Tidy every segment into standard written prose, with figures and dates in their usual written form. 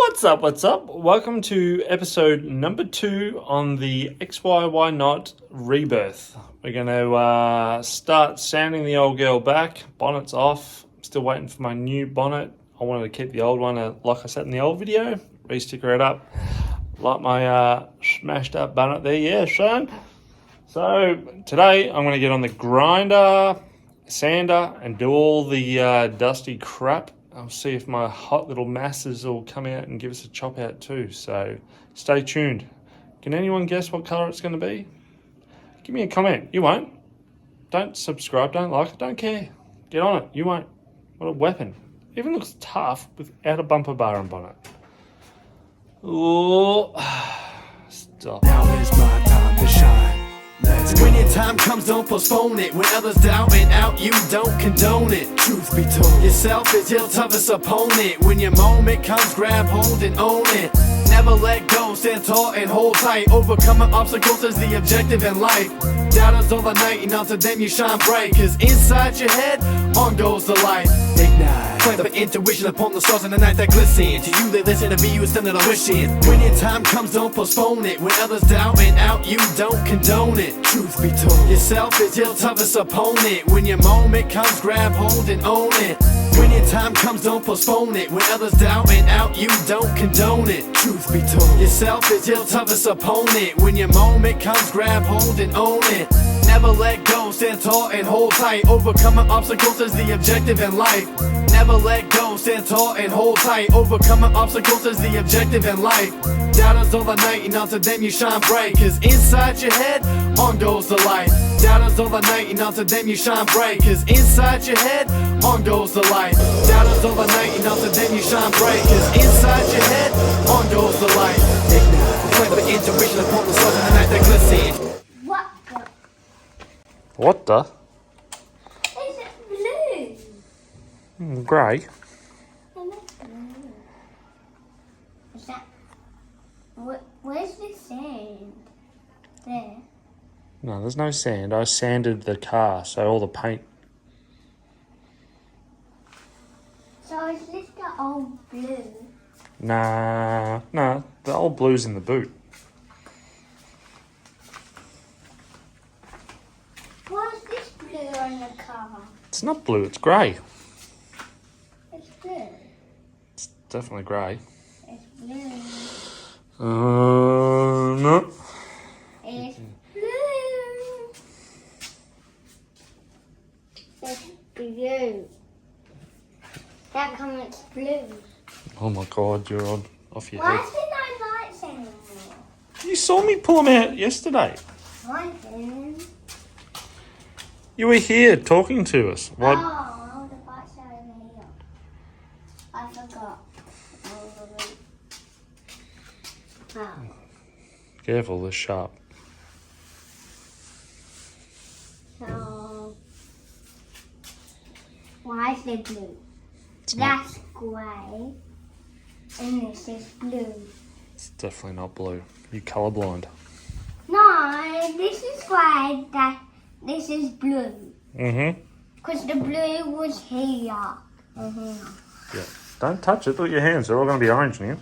What's up? What's up? Welcome to episode number 2 on the Xyynot rebirth. We're going to start sanding the old girl back. Bonnet's off. I'm still waiting for my new bonnet. I wanted to keep the old one like I said in the old video. Re-sticker it up. Like my smashed up bonnet there. Yeah, Sean. So today I'm going to get on the grinder, sander, and do all the dusty crap. I'll see if my hot little masses will come out and give us a chop out too. So stay tuned. Can anyone guess what colour it's going to be? Give me a comment. You won't. Don't subscribe. Don't like it. Don't care. Get on it. You won't. What a weapon. Even looks tough without a bumper bar and bonnet. Oh, stop. Now is my time to shine. When your time comes, don't postpone it. When others doubt and out, you don't condone it. Truth be told, yourself is your toughest opponent. When your moment comes, grab hold and own it. Never let go, stand tall and hold tight. Overcoming obstacles is the objective in life. Doubters all the night, and onto them you shine bright. Cause inside your head, on goes the light. Ignite. Play the intuition upon the stars in the night that glisten. To you they listen, to be you is something that I wish in. When your time comes, don't postpone it. When others doubt and out, you don't condone it. Truth be told, yourself is your toughest opponent. When your moment comes, grab hold and own it. When your time comes, don't postpone it. When others doubt and out, you don't condone it. Truth be told, yourself is your toughest opponent. When your moment comes, grab hold and own it. Never let go, stand tall and hold tight. Overcoming obstacles is the objective in life. Never let go, stand tall and hold tight. Overcoming obstacles is the objective in life. Doubters all the night, and onto them you shine bright. Cause inside your head, on goes the light. Doubters all the night, and onto them you shine bright. Cause inside your head, on goes the light. Doubters all the night, and onto them you shine bright. Cause inside your head, on goes the light. Ignite, play the intuition upon the stars in the night that glisten. What the? Is it blue? Grey. Is that... Where's the sand? There. No, there's no sand. I sanded the car, so all the paint. So is this the old blue? Nah, the old blue's in the boot. Why is this blue on the car? It's not blue, it's grey. It's blue. It's definitely grey. It's blue. No. It's blue. It's blue. How come it's blue? Oh my god, you're off your Why head. is there no lights anymore? You saw me pull them out yesterday. I didn't. You were here talking to us. What? Oh, the lights are over here. I forgot. Oh. Careful, they're sharp. So, why is it blue? It's not, That's grey, and this is blue. it's definitely not blue. You colourblind. No, this is grey, this is blue. Mm-hmm. Because the blue was here. Yeah. Don't touch it. Look at your hands. They're all going to be orange now.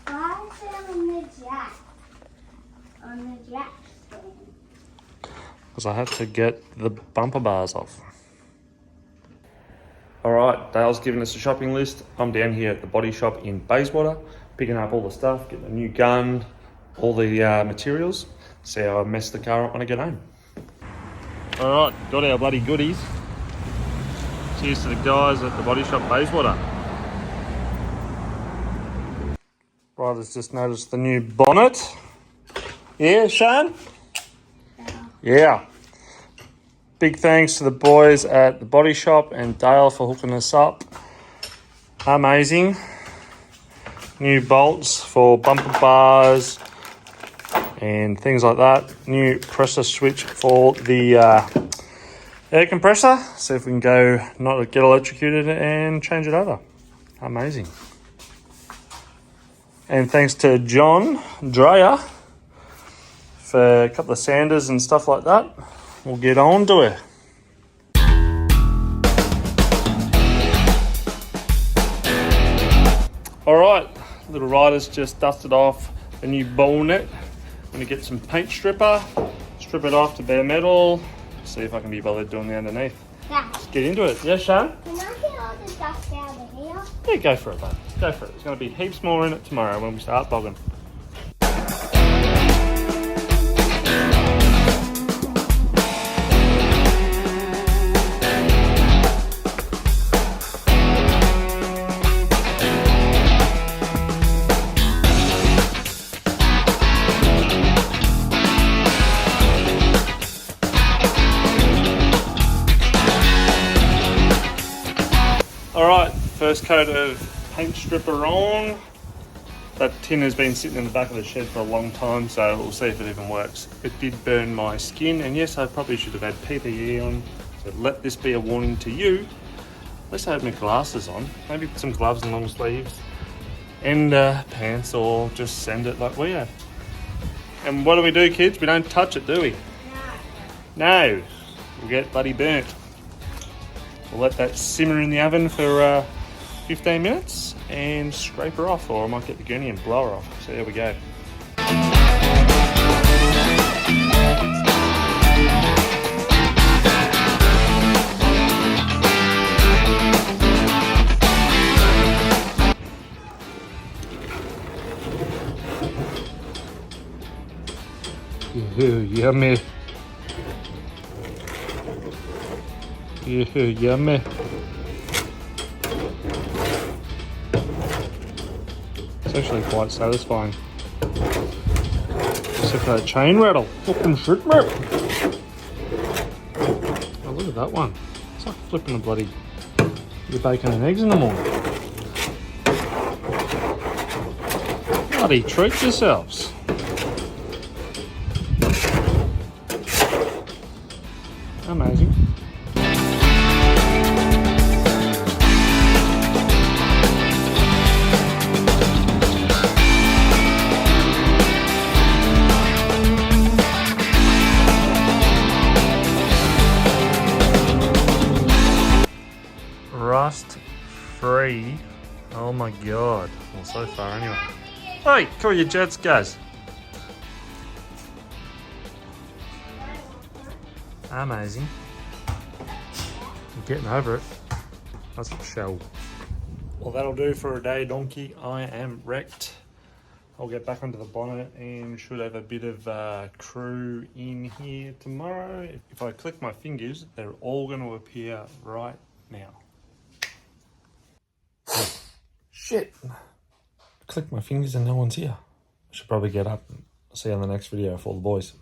Why is it on the jack? On the jack stand? Because I had to get the bumper bars off. Alright, Dale's given us a shopping list. I'm down here at the body shop in Bayswater, picking up all the stuff, getting a new gun, all the materials. See how I mess the car up when I get home. Alright, got our bloody goodies. Cheers to the guys at the body shop Bayswater. Ryder's just noticed the new bonnet. Yeah, Sean? Yeah. Big thanks to the boys at the body shop and Dale for hooking us up. Amazing. New bolts for bumper bars and things like that. New pressure switch for the air compressor. See if we can go not get electrocuted and change it over. Amazing. And thanks to John Dreyer for a couple of sanders and stuff like that. we'll get on to it. Alright, little rider's just dusted off the new bonnet. I'm going to get some paint stripper, strip it off to bare metal, see if I can be bothered doing the underneath. Dad, Let's get into it. Yeah, Sean? can I get all the dust out of here? Yeah, go for it, bud. Go for it. There's going to be heaps more in it tomorrow when we start bogging. Alright, first coat of paint stripper on. That tin has been sitting in the back of the shed for a long time, so we'll see if it even works. It did burn my skin, and yes, I probably should have had PPE on, so let this be a warning to you. At least I had my glasses on, maybe some gloves and long sleeves, and pants, or just send it like we have. And what do, kids? We don't touch it, do we? No. We'll get bloody burnt. We'll let that simmer in the oven for 15 minutes and scrape her off, or I might get the gurney and blow her off. So there we go. Yummy. Yummy. It's actually quite satisfying. Except for that chain rattle. Fucking shit, mate. Oh, look at that one. It's like flipping a bloody your bacon and eggs in the morning. Bloody treat yourselves. Amazing. Rust free. Oh my god. Well, so far anyway. Hey, call your jets, guys. Amazing. I'm getting over it. That's a shell. Well, that'll do for a day, donkey. I am wrecked. I'll get back onto the bonnet and should have a bit of crew in here tomorrow. If I click my fingers, they're all going to appear right now. Shit. Click my fingers and no one's here. I should probably get up. I'll see you on the next video for all the boys.